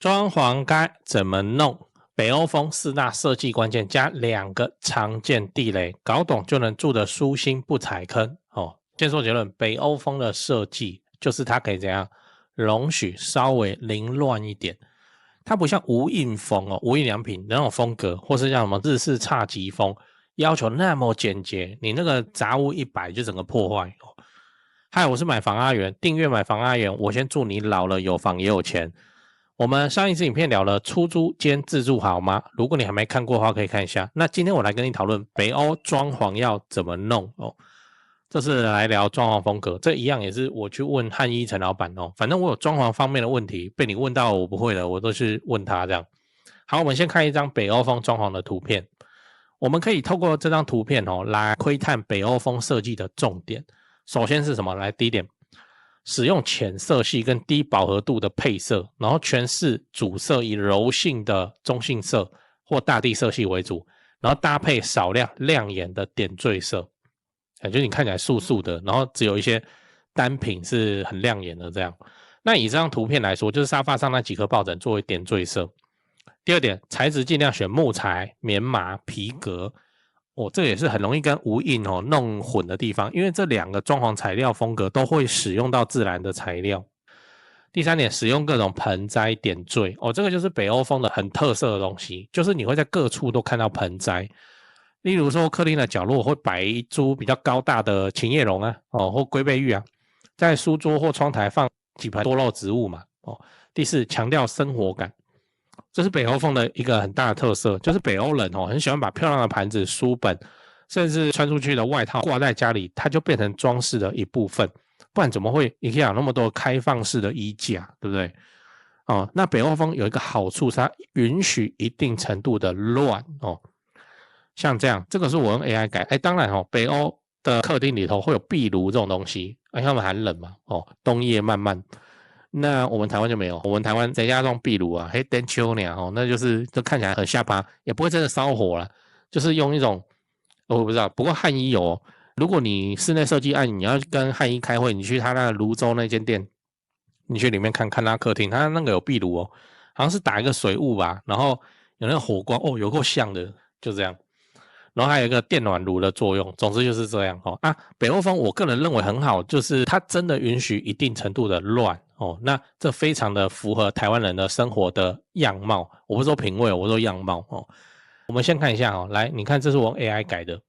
裝潢該怎麼弄？北歐風4大設計關鍵加2個常見地雷，搞懂就能住得舒心不踩坑。先說結論，北歐風的設計就是它可以怎樣容許稍微凌亂一點，它不像無印風無印良品那種風格，或是像什麼日式侘寂風，要求那麼簡潔，你那個雜物一擺就整個破壞。嗨，我是買房阿元，訂閱買房阿元，我先祝你老了有房也有錢。我們上一支影片聊了出租兼自住好嗎？如果你還沒看過的話，可以看一下。那今天我來跟你討論北歐裝潢要怎麼弄這是來聊裝潢風格，這一樣也是我去問漢一陳老板反正我有裝潢方面的問題，被你問到我不會的，我都去問他這樣。好，我們先看一張北歐風裝潢的圖片，我們可以透過這張圖片來窺探北歐風設計的重點。首先是什麼？來，第一點。使用淺色系跟低飽和度的配色，然後全室主色以柔性的中性色或大地色系為主，然後搭配少量亮眼的點綴色，就是你看起來素素的，然後只有一些單品是很亮眼的這樣。那以這張圖片來說，就是沙發上那幾顆抱枕作為點綴色。第二點，材質盡量選木材、棉麻、皮革。這也是很容易跟無印弄混的地方，因為這2個裝潢材料風格都會使用到自然的材料。第三點，使用各種盆栽點綴這個就是北歐風的很特色的東西，就是你會在各處都看到盆栽。例如說客廳的角落會擺一株比較高大的琴葉榕或龜背芋在書桌或窗台放幾盆多肉植物嘛第四，強調生活感。這是北歐風的一個很大的特色，就是北歐人很喜歡把漂亮的盤子、書本，甚至穿出去的外套掛在家裡，它就变成裝飾的一部分。不然怎麼會 IKEA 有那麼多開放式的衣架，對不對？那北歐風有一個好處是它允許一定程度的亂像這樣，這個是我用 AI 改。當然北歐的客廳裡頭會有壁爐這種東西，因為他們寒冷嘛冬夜漫漫。那我們台灣就沒有，我們台灣誰家裝壁爐黑燈秋呢那就是就看起來很下巴，也不會真的燒火啦，就是用一種我不知道，不過漢一有如果你室內設計案你要跟漢一開會，你去他那個蘆洲那間店，你去裡面看看他客廳，他那個有壁爐好像是打一個水霧吧，然後有那個火光有夠像的，就這樣。然後還有一個電暖爐的作用，總之就是這樣北歐風我個人認為很好，就是它真的允許一定程度的亂那這非常的符合台灣人的生活的樣貌，我不是說品味，我說樣貌我們先看一下來，你看這是我用 AI 改的，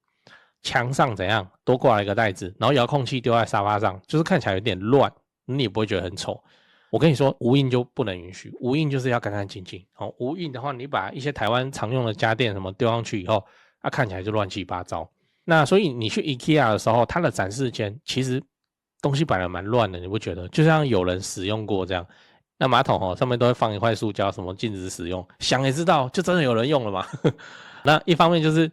牆上怎樣多掛了一個袋子，然後遙控器丟在沙發上，就是看起來有點亂，你也不會覺得很醜。我跟你說無印就不能允許，無印就是要乾乾淨淨無印的話，你把一些台灣常用的家電什麼丟上去以後看起來就亂七八糟。那所以你去 IKEA 的時候，它的展示間其實東西摆得蠻亂的，你不覺得？就像有人使用過這樣。那馬桶上面都會放一塊塑膠，什麼禁止使用，想也知道就真的有人用了嘛。那一方面就是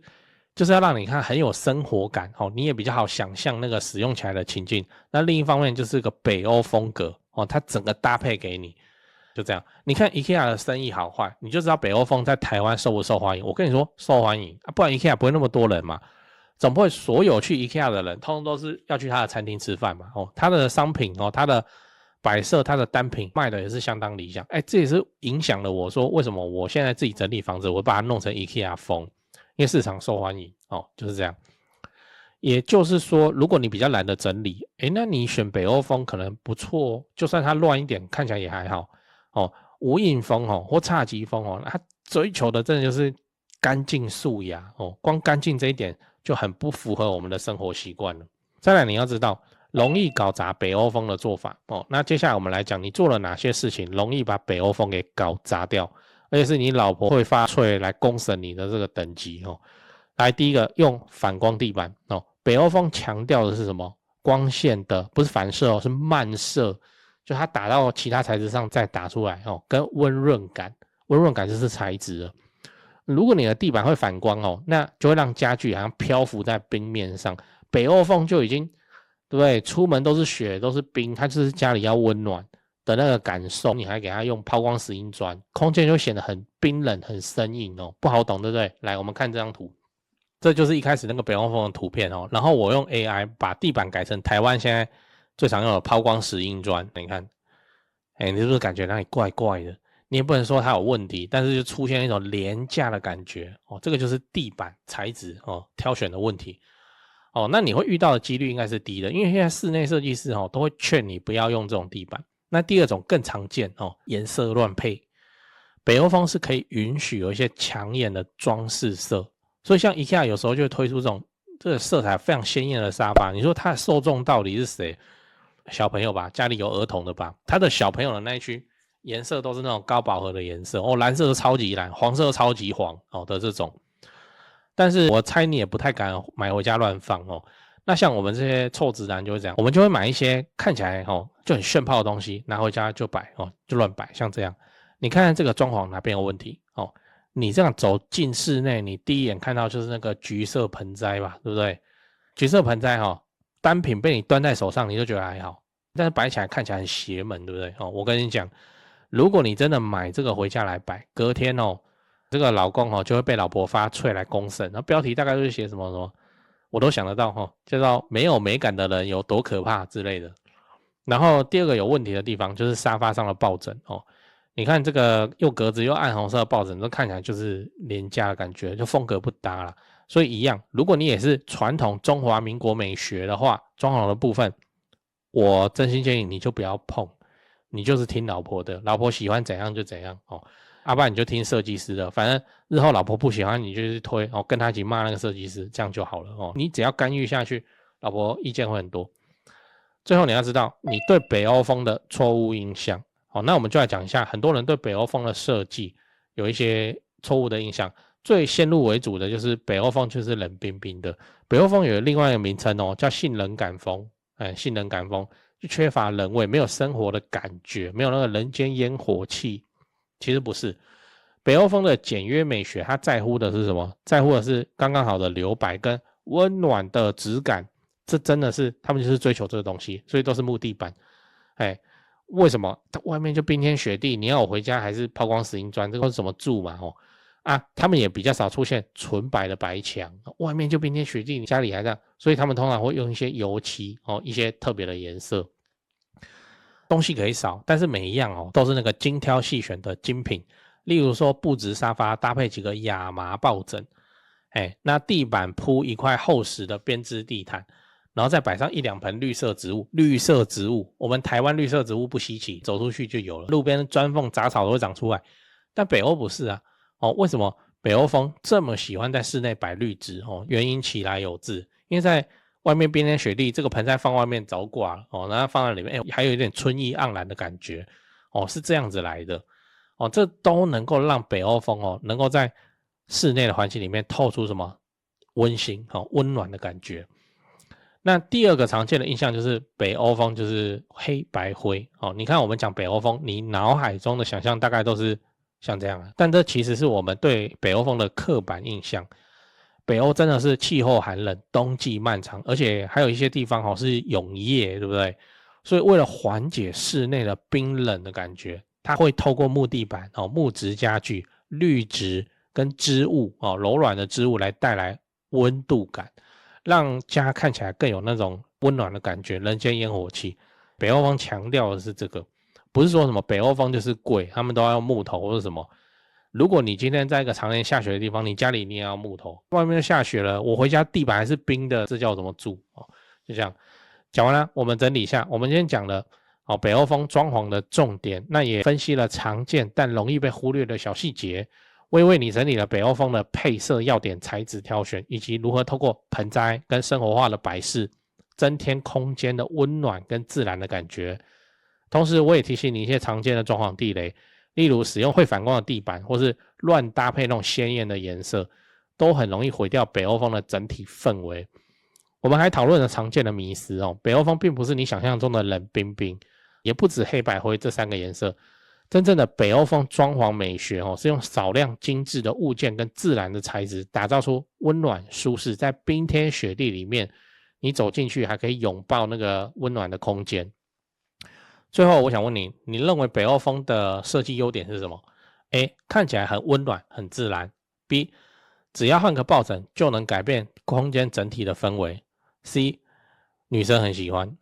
要讓你看很有生活感你也比較好想象那個使用起來的情境。那另一方面就是個北歐風格它整個搭配給你。就這樣，你看 IKEA 的生意好壞，你就知道北歐風在台灣受不受歡迎。我跟你說受歡迎不然 IKEA 不會那麼多人嘛。總不會所有去 IKEA 的人通通都是要去他的餐廳吃飯嘛他的商品他的擺設，他的單品賣的也是相當理想。這也是影響了我說為什麼我現在自己整理房子，我把它弄成 IKEA 風，因為市場受歡迎就是這樣。也就是說如果你比較懶得整理那你選北歐風可能不錯，就算它亂一點看起來也還好無印風或侘寂風它追求的真的就是乾淨素雅光乾淨這一點就很不符合我們的生活習慣了。再來你要知道容易搞砸北歐風的做法那接下來我們來講你做了哪些事情容易把北歐風給搞砸掉，而且是你老婆會發脆來公審你的這個等級來，第一個用反光地板北歐風強調的是什麼？光線的不是反射是漫射，就它打到其他材質上再打出來跟溫潤感，溫潤感就是材質了。如果你的地板會反光那就會讓家具好像漂浮在冰面上。北歐風就已經對不對？出門都是雪都是冰，它就是家裡要溫暖的那個感受，你還給它用抛光石英磚，空間就顯得很冰冷很生硬不好懂对不对？來我們看這張圖，這就是一開始那個北歐風的圖片然後我用 AI 把地板改成台灣現在最常用的拋光石英磚，你看你是不是感覺那裡怪怪的？你也不能說它有問題，但是就出現一種廉價的感覺哦，這個就是地板材質哦挑選的問題哦。那你會遇到的幾率應該是低的，因為現在室內設計師哦都會勸你不要用這種地板。那第二種更常見哦，顏色亂配。北歐風是可以允許有一些搶眼的裝飾色，所以像 IKEA 有時候就會推出這個色彩非常鮮豔的沙發。你說它的受眾到底是誰？小朋友吧，家裡有兒童的吧，他的小朋友的那一區顏色都是那種高飽和的顏色哦，藍色都超級藍，黃色都超級黃哦的這種。但是我猜你也不太敢買回家亂放哦。那像我們這些臭直男就會這樣，我們就會買一些看起來就很炫炮的東西，拿回家就擺就亂擺，像這樣。你看看這個裝潢哪邊有問題哦？你這樣走進室內，你第一眼看到就是那個橘色盆栽吧，對不對？橘色盆栽單品被你端在手上，你就覺得還好，但是擺起来看起來很邪門，對不對？我跟你講，如果你真的買這個回家來擺，隔天這個老公就會被老婆發脆來公審，然後標題大概就是寫什麼什麼，我都想得到叫做沒有美感的人有多可怕之類的。然後第二個有問題的地方就是沙發上的抱枕你看這個又格子又暗紅色的抱枕，都看起來就是廉價的感覺，就風格不搭啦。所以一樣，如果你也是傳統中華民國美學的話，裝潢的部分，我真心建議你就不要碰，你就是聽老婆的，老婆喜歡怎樣就怎樣要不然你就聽設計師的，反正日後老婆不喜歡你就去推跟他一起罵那個設計師，這樣就好了你只要干預下去，老婆意見會很多。最後你要知道你對北歐風的錯誤印象那我們就來講一下，很多人對北歐風的設計有一些錯誤的印象。最先入為主的就是北歐風就是冷冰冰的，北歐風有另外一個名稱叫性冷感風，性冷感風就缺乏人味，沒有生活的感覺，沒有那個人間煙火氣。其實不是，北歐風的簡約美學，它在乎的是什麼？在乎的是剛剛好的留白跟溫暖的質感，這真的是他們就是追求這個東西，所以都是木地板。為什麼？外面就冰天雪地，你要我回家還是拋光石英磚？這個是怎麼住嘛？他們也比較少出現純白的白牆，外面就冰天雪地，你家裡還這樣，所以他們通常會用一些油漆一些特別的顏色。東西可以少，但是每一樣都是那個精挑細選的精品。例如說布質沙發搭配幾個亞麻抱枕，那地板鋪一塊厚實的編織地毯，然後再擺上一兩盆綠色植物。綠色植物，我們台灣綠色植物不稀奇，走出去就有了，路邊磚縫雜草都會長出來。但北歐不是啊，為什麼北歐風這麼喜歡在室內擺綠植？原因其來有自，因為在外面冰天雪地，這個盆栽放外面早掛了然後放在裡面，還有一點春意盎然的感覺是這樣子來的這都能夠讓北歐風能夠在室內的環境裡面透出什麼溫馨溫暖的感覺。那第二個常見的印象就是北歐風就是黑白灰你看我們講北歐風，你腦海中的想象大概都是像這樣但這其實是我們對北歐風的刻板印象。北歐真的是氣候寒冷，冬季漫長，而且還有一些地方是永夜，对不對？所以為了緩解室內的冰冷的感覺，它會透過木地板木質家具、綠植跟織物柔軟的織物來帶來溫度感，讓家看起來更有那種溫暖的感覺，人間煙火氣。北歐風強調的是這個，不是說什麼北歐風就是貴，他們都要用木頭或者什麼。如果你今天在一個常年下雪的地方，你家裡你也要木頭，外面下雪了，我回家地板還是冰的，這叫怎麼住就這樣講完了。我們整理一下，我們今天講了北歐風裝潢的重點，那也分析了常見但容易被忽略的小細節。我也為你整理了北歐風的配色要點、材質挑選，以及如何透過盆栽跟生活化的擺飾，增添空間的溫暖跟自然的感覺。同時，我也提醒你一些常見的裝潢地雷，例如使用會反光的地板，或是亂搭配那種鮮豔的顏色，都很容易毀掉北歐風的整體氛圍。我們還討論了常見的迷思北歐風並不是你想象中的冷冰冰，也不止黑白灰這三個顏色。真正的北歐風裝潢美學是用少量精緻的物件跟自然的材質，打造出溫暖舒適，在冰天雪地裡面，你走進去還可以擁抱那個溫暖的空間。最後我想問你，你認為北歐風的設計優點是什麼？ A. 看起來很溫暖很自然。 B. 只要換個抱枕就能改變空間整體的氛圍。 C. 女生很喜歡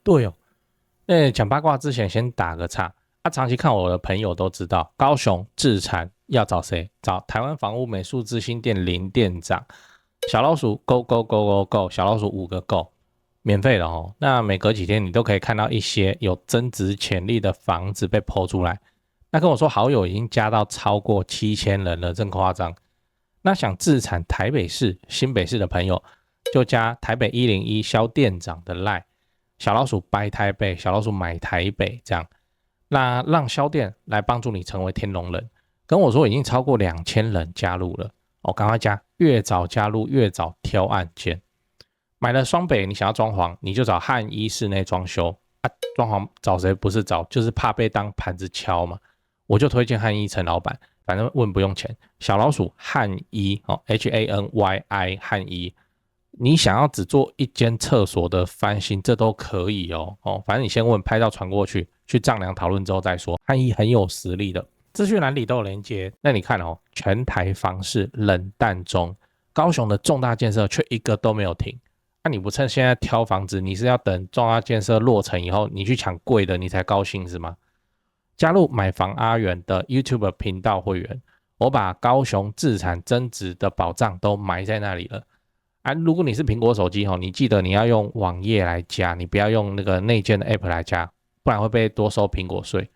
對講八卦之前先打個岔長期看我的朋友都知道，高雄置產要找誰？找台灣房屋美術之星店林店長。小老鼠 go go go go go， 小老鼠5個 go， 免費的哦。那每隔幾天你都可以看到一些有增值潛力的房子被 po 出來。那跟我說好友已經加到超過7000人了，真誇張。那想置產台北市、新北市的朋友，就加台北101蕭店長的 LINE， 小老鼠 buy 台北，小老鼠買台北這樣。那讓蕭店來幫助你成為天龍人。跟我說已經超過2000人加入了，趕快加，越早加入越早挑案件。買了雙北，你想要裝潢，你就找漢一室內裝修啊。裝潢找誰不是找，就是怕被當盤子敲嘛。我就推薦漢一陳老闆，反正問不用錢。小老鼠漢一HANYI 漢一，你想要只做一間廁所的翻新，這都可以哦。反正你先問，拍照傳過去，去丈量討論之後再說。漢一很有實力的，資訊欄裡都有連結。那你看全台房市冷淡中，高雄的重大建設卻一個都沒有停。那你不趁現在挑房子，你是要等重大建設落成以後，你去搶貴的，你才高興是嗎？加入買房阿元的 YouTube 頻道會員，我把高雄置產增值的寶藏都埋在那裡了。如果你是蘋果手機，你記得你要用網頁來加，你不要用那個內建的 App 來加，不然會被多收蘋果稅。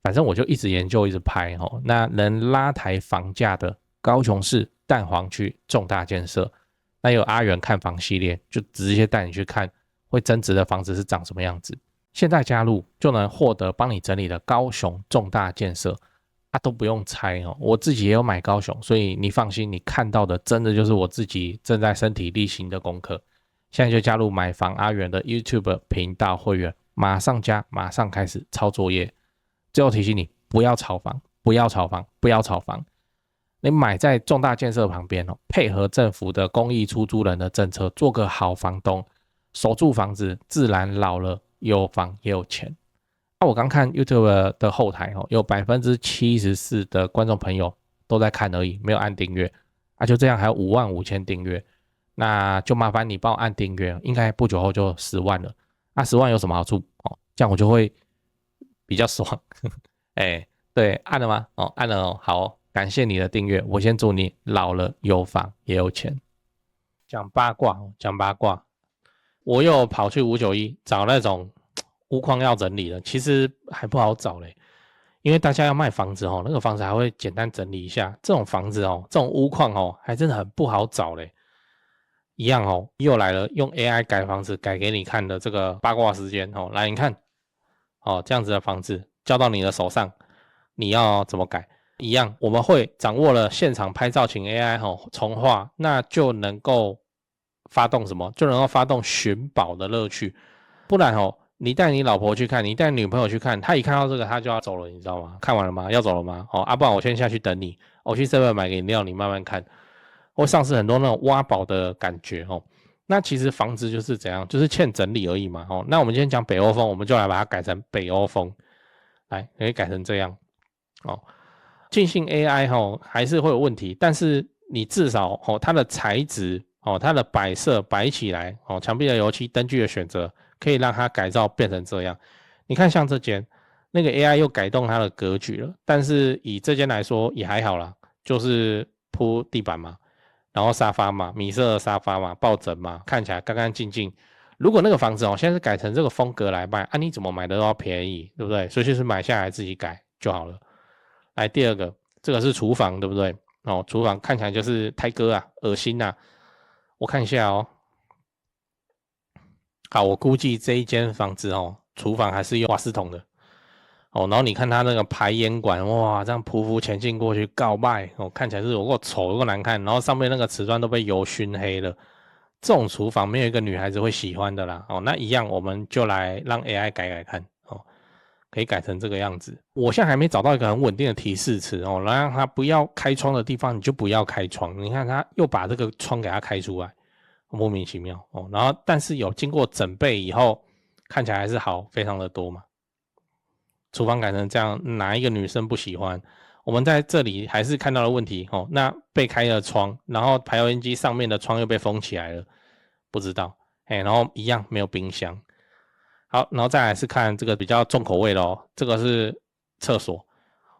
反正我就一直研究一直拍，那能拉抬房價的高雄市蛋黃區重大建設，那有阿元看房系列，就直接帶你去看會增值的房子是長什麼樣子。現在加入就能獲得幫你整理的高雄重大建設，都不用猜我自己也有買高雄，所以你放心，你看到的真的就是我自己正在身體力行的功課。現在就加入買房阿元的 YouTube 頻道會員，馬上加，馬上開始抄作業。最後提醒你，不要炒房，不要炒房，不要炒房。你買在重大建設旁邊配合政府的公益出租人的政策，做個好房東，守住房子，自然老了有房也有錢。我剛看 YouTube 的後台有 74% 的觀眾朋友都在看而已，沒有按訂閱就這樣還有55000訂閱，那就麻煩你幫我按訂閱，應該不久後就10萬了。10萬有什麼好處這樣我就會比較爽。對，按了嗎？按了好感謝你的訂閱，我先祝你老了有房也有錢。講八卦，我又跑去591找那種屋況要整理的，其實還不好找嘞，因為大家要賣房子那個房子還會簡單整理一下，這種房子這種屋況還真的很不好找嘞。一樣又來了，用 AI 改房子改給你看的這個八卦時間來你看這樣子的房子交到你的手上，你要怎麼改？一樣，我們會掌握了現場拍照請 AI 重畫，那就能夠發動什麼？就能夠發動尋寶的樂趣。不然你帶你老婆去看，你帶女朋友去看，她一看到這個她就要走了，你知道嗎？看完了嗎？要走了嗎？不然我先下去等你，我去 7-Eleven 買個飲料，你慢慢看。會喪失很多那種挖寶的感覺那其實房子就是怎樣，就是欠整理而已嘛那我們今天講北歐風，我們就來把它改成北歐風，來可以改成這樣慶幸 AI 還是會有問題，但是你至少它的材質它的擺設擺起來牆壁的油漆燈具的選擇可以讓它改造變成這樣。你看像這間那個 AI 又改動它的格局了，但是以這間來說也還好啦，就是鋪地板嘛，然後沙發嘛，米色的沙發嘛，抱枕嘛，看起來乾乾淨淨。如果那個房子現在是改成這個風格來賣你怎麼買的都要便宜，對不对？所以就是買下來自己改就好了。來第二個，這個是廚房，对不對？廚房看起來就是胎哥啊，噁心啊。我看一下好，我估計這一間房子廚房還是用瓦斯桶的然後你看它那個排煙管，哇，這樣匍匐前進過去告敗看起來是有夠醜有夠難看，然後上面那個瓷磚都被油燻黑了。這種廚房沒有一個女孩子會喜歡的啦那一樣我們就來讓 AI 改改看可以改成這個樣子。我現在還沒找到一個很穩定的提示詞然後讓它不要開窗的地方你就不要開窗。你看它又把這個窗給它開出來，莫名其妙然後但是有經過整備以後，看起來還是好非常的多嘛。廚房改成這樣，哪一個女生不喜歡？我們在這裡還是看到了問題那被開了窗，然後排油煙機上面的窗又被封起來了，不知道然後一樣沒有冰箱。好，然後再來是看這個比較重口味的这個是廁所，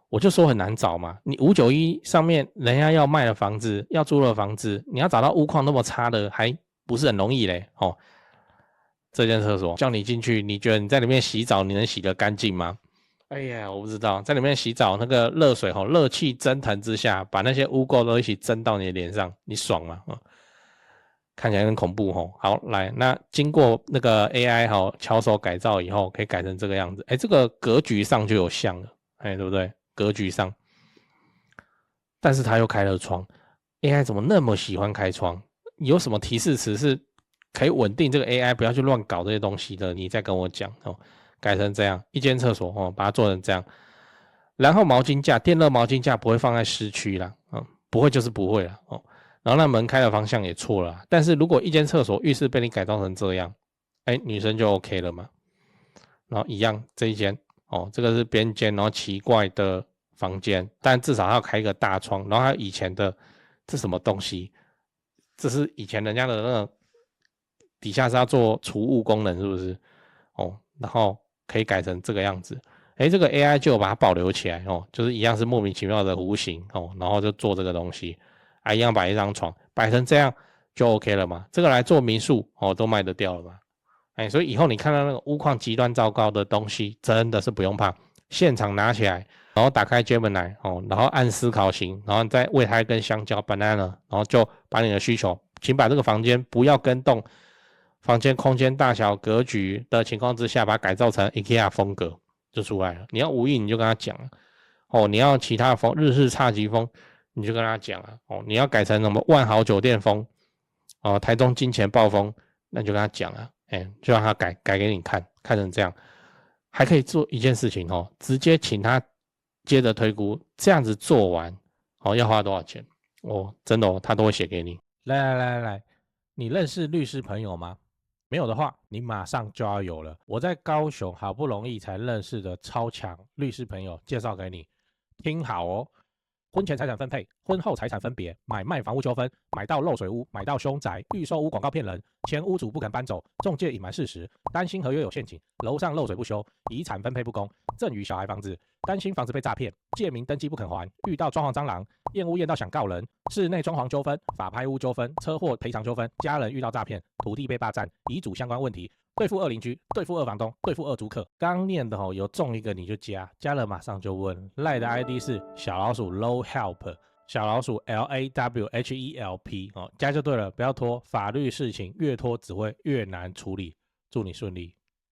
我就說很難找嘛。你591上面人家要賣的房子，要租的房子，你要找到屋況那麼差的，還不是很容易嘞。哦，這間廁所叫你進去，你覺得你在裡面洗澡，你能洗得乾淨嗎？哎呀，我不知道，在裡面洗澡，那個熱水熱氣蒸騰之下，把那些污垢都一起蒸到你的臉上，你爽嗎？看起來很恐怖吼。好，來，那經過那個 AI 巧手改造以後，可以改成這個樣子。這個格局上就有像了，對不對？格局上，但是他又開了窗。AI 怎麼那麼喜歡開窗？有什麼提示詞是可以穩定這個 AI 不要去亂搞這些東西的？你再跟我講哦。改成這樣，一間廁所把它做成這樣。然後毛巾架，電熱毛巾架不會放在濕區啦，不會就是不會啦哦。然後那門開的方向也錯了，但是如果一間廁所浴室被你改造成這樣，女生就 OK 了嘛。然後一樣這一間這個是邊間，然後奇怪的房間，但至少要開一個大窗。然後還有以前的這什麼東西？這是以前人家的那個底下是要做儲物功能，是不是？然後可以改成這個樣子。這個 AI 就有把它保留起來就是一樣是莫名其妙的弧形然後就做這個東西。一樣擺一張床，擺成這樣就 OK 了嘛？這個來做民宿都賣得掉了嘛？所以以後你看到那個屋況極端糟糕的東西，真的是不用怕，現場拿起來，然後打開 Gemini 然後按思考型，然後再餵它一根香蕉 banana， 然後就把你的需求，請把這個房間不要更動，房間空間大小格局的情況之下，把它改造成 IKEA 風格就出來了。你要無印你就跟他講你要其他的風，日式侘寂風。你就跟他講你要改成什麼萬豪酒店風台中金錢豹風，那你就跟他講就讓他改給你看成這樣。還可以做一件事情直接請他接着推估，這樣子做完要花多少錢真的他都會寫給你。來，你認識律師朋友嗎？沒有的話，你馬上就要有了。我在高雄好不容易才認識的超強律師朋友介紹給你，聽好婚前財產分配，婚後財產分別，買賣房屋糾紛，買到漏水屋，買到凶宅，預售屋廣告騙人，前屋主不肯搬走，仲介隱瞞事實，擔心合約有陷阱，樓上漏水不修，遺產分配不公，贈與小孩房子，擔心房子被詐騙，借名登記不肯還，遇到裝潢蟑螂，驗屋驗到想告人，室內裝潢糾紛，法拍屋糾紛，車禍賠償糾紛，家人遇到詐騙，土地被霸佔，遺囑相關問題，對付2鄰居，對付2房東，對付2租客。剛念的有中一個你就加了馬上就問。賴的 ID 是小老鼠 low help， 小老鼠 LAWHELP 加就對了，不要拖，法律事情越拖只會越難處理。祝你順利。